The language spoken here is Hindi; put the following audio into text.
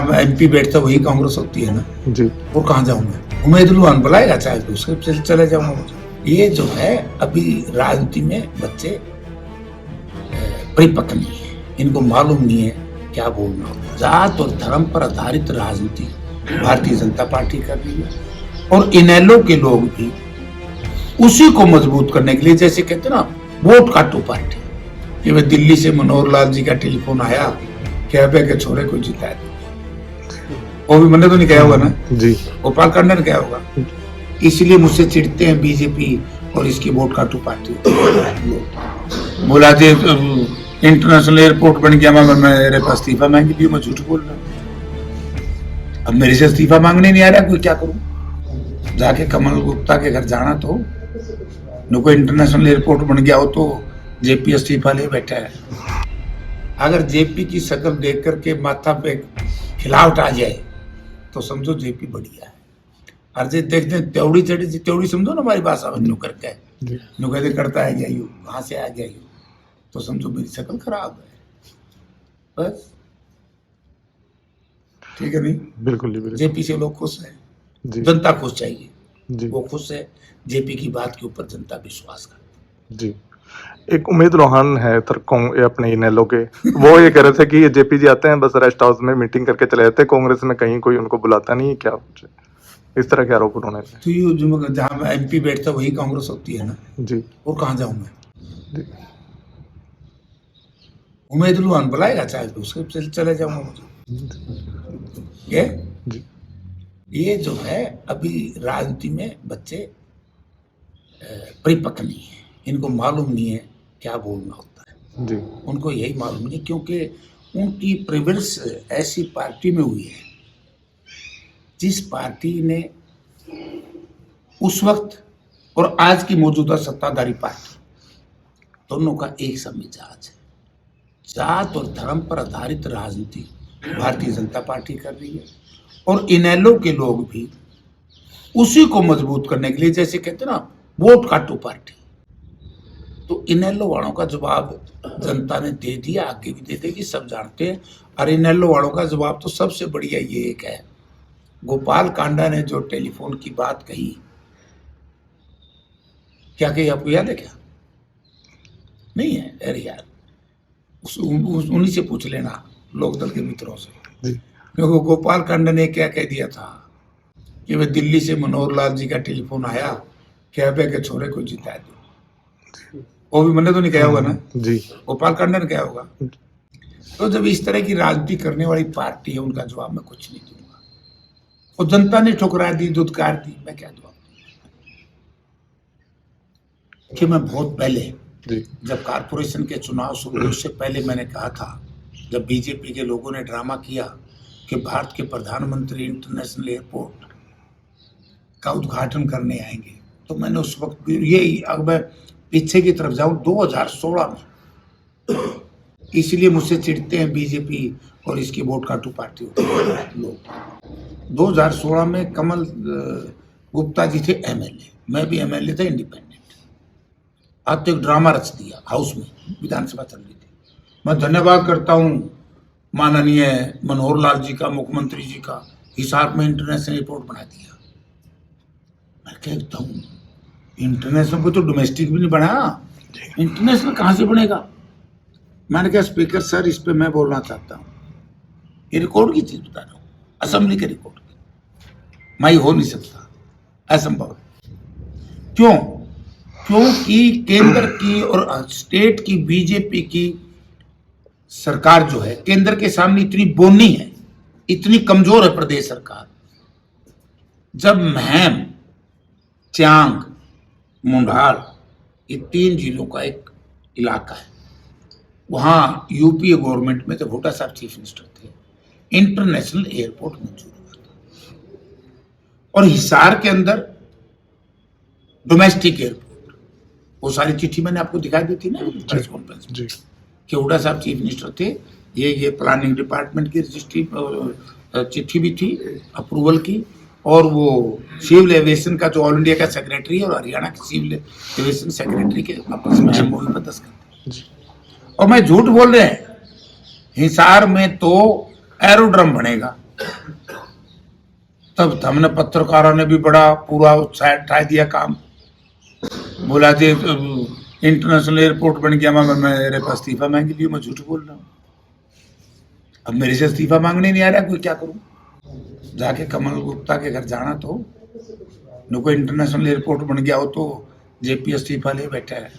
जहाँ MP बैठता वही कांग्रेस होती है ना जी। और कहाँ जाऊँ मैं? उम्मीद लुहान बुलाएगा चाहे तो उसके चले जाऊंगा। ये जो है अभी राजनीति में बच्चे परिपक्व नहीं है, इनको मालूम नहीं है क्या बोलना होता है। जात और धर्म पर आधारित राजनीति भारतीय जनता पार्टी कर रही है और इनेलो के लोग भी उसी को मजबूत करने के लिए, जैसे कहते ना वोट काटो पार्टी। ये मैं दिल्ली से मनोहर लाल जी का टेलीफोन आया कि अबे के छोरे को जिता दे, वो भी मैंने तो नहीं कहा होगा ना जी, गोपाल कांडा ने कहा होगा। इसलिए मुझसे चिढ़ते हैं बीजेपी और इसकी वोट काटू पार्टी। बोला थे इंटरनेशनल एयरपोर्ट बन गया, मेरे पास इस्तीफा मांगी थी, मैं झूठ बोल रहा हूँ। अब मेरे से इस्तीफा मांगने नहीं आ रहा, कोई क्या करूं? जाके कमल गुप्ता के घर जाना तो न, कोई इंटरनेशनल एयरपोर्ट बन गया हो तो जेपी इस्तीफा ले बैठा है। अगर जेपी की शक्ल देख करके माथा पे खिलावट आ जाए तो समझो जेपी बढ़िया है। और जे देखते हैं त्योड़ी चढ़ी, त्योड़ी समझो ना हमारी भाषा में नुकर के नुकैदे करता है गया यू, कहाँ से आ गया यू, तो समझो मेरी शक्ल खराब है बस। ठीक है नहीं? बिल्कुल। जेपी से लोग खुश है, जनता खुश चाहिए जी। वो खुश है, जेपी की बात के ऊपर जनता विश्वास करती जी। एक उम्मीद लोहान है अपने इनेलो के, वो ये कह रहे थे कि ये जेपी जी आते हैं बस रेस्ट हाउस में मीटिंग करके चले जाते हैं, कांग्रेस में कहीं कोई उनको बुलाता नहीं, क्या इस तरह के आरोप उन्होंने? तो ये जो जहाँ MP बैठता वही कांग्रेस होती है ना जी, और कहाँ जाऊँ मैं? उम्मीद लुहान बुलाएगा चाहे तो उसके चले जाऊंगा मुझे। ये जो है अभी राजनीति में बच्चे परिपक्व नहीं है, इनको मालूम नहीं है क्या बोलना होता है जी। उनको यही मालूम नहीं, क्योंकि उनकी प्रेफरेंस ऐसी पार्टी में हुई है जिस पार्टी ने उस वक्त और आज की मौजूदा सत्ताधारी पार्टी दोनों का एक सा मिजाज है। जात और धर्म पर आधारित राजनीति भारतीय जनता पार्टी कर रही है और इनेलो के लोग भी उसी को मजबूत करने के लिए, जैसे कहते हैं ना वोट काटो पार्टी, तो इनेलो वालों का जवाब जनता ने दे दिया, आगे भी दे देगी, सब जानते हैं। और इनेलो वालों का जवाब तो सबसे बढ़िया ये एक है, गोपाल कांडा ने जो टेलीफोन की बात कही, क्या कही आपको याद है क्या? नहीं है? अरे यार उन्हीं से पूछ लेना, लोकदल के मित्रों से। क्योंकि गोपाल कांडा ने क्या कह दिया था कि वे दिल्ली से मनोहर लाल जी का टेलीफोन आया कि अबे के छोरे को जिता दो, वो भी मैंने तो नहीं कहा होगा ना जी, गोपाल कांडा ने कहा होगा। तो जब इस तरह की राजनीति करने वाली पार्टी है, उनका जवाब मैं कुछ नहीं दूंगा। और जनता ने ठुकरा दी, दुत्कार दी, मैं क्या जवाब कि मैं बहुत पहले जब कारपोरेशन के चुनाव शुरू हुए उससे पहले मैंने कहा था, जब बीजेपी के लोगों ने ड्रामा किया कि भारत के प्रधानमंत्री इंटरनेशनल एयरपोर्ट का उद्घाटन करने आएंगे, तो मैंने उस वक्त ये, अगर मैं पीछे की तरफ जाऊं 2016 में, इसलिए मुझसे चिढ़ते हैं बीजेपी और इसकी वोट काटू पार्टी लोग। 2016 में कमल गुप्ता जी थे MLA, मैं भी MLA था इंडिपेंडेंट। आज तो एक ड्रामा रच दिया हाउस में, विधानसभा चल रही थी। मैं धन्यवाद करता हूं माननीय मनोहर लाल जी का, मुख्यमंत्री जी का, हिसार में इंटरनेशनल एयरपोर्ट बना दिया। मैं कहता हूं इंटरनेशनल को तो डोमेस्टिक भी नहीं बना, इंटरनेशनल कहां से बनेगा? मैंने कहा स्पीकर सर, इस पे मैं बोलना चाहता हूं, ये रिकॉर्ड की चीज बता रहा हूं, असेंबली के रिकॉर्ड की, मैं हो नहीं सकता, असंभव। क्यों? क्योंकि केंद्र की और स्टेट की बीजेपी की सरकार जो है, केंद्र के सामने इतनी बोनी है, इतनी कमजोर है प्रदेश सरकार। जब महम, चांग, मुंडाल, ये 3 जिलों का एक इलाका है, वहां यूपीए गवर्नमेंट में तो भुट्टा साहब चीफ मिनिस्टर थे, इंटरनेशनल एयरपोर्ट मंजूर हुआ था। और हिसार के अंदर डोमेस्टिक एयरपोर्ट, वो सारी चिट्ठी मैंने आपको दिखाई दी थी ना प्रेस कॉन्फ्रेंस में, कि हुड्डा साहब चीफ मिनिस्टर थे, ये प्लानिंग डिपार्टमेंट की रजिस्ट्री चिट्ठी भी थी अप्रूवल की, और वो सिविल एविएशन का जो ऑल इंडिया का सेक्रेटरी है और हरियाणा के सिविल एविएशन सेक्रेटरी के आपस में MOU पर दस्तखत करते। और मैं झूठ बोल रहे हैं, हिसार में तो एरोड्रम बनेगा, तब हमने पत्रकारों ने भी बड़ा पूरा उत्साह उठा दिया काम, बोला जी इंटरनेशनल एयरपोर्ट बन गया, मेरे पास इस्तीफा मांग लिया, मैं झूठ बोल रहा हूँ। अब मेरे से इस्तीफा मांगने नहीं आ रहा, कोई क्या करूं? जाके कमल गुप्ता के घर जाना, तो न कोई इंटरनेशनल एयरपोर्ट बन गया हो तो जेपी इस्तीफा ले बैठा है।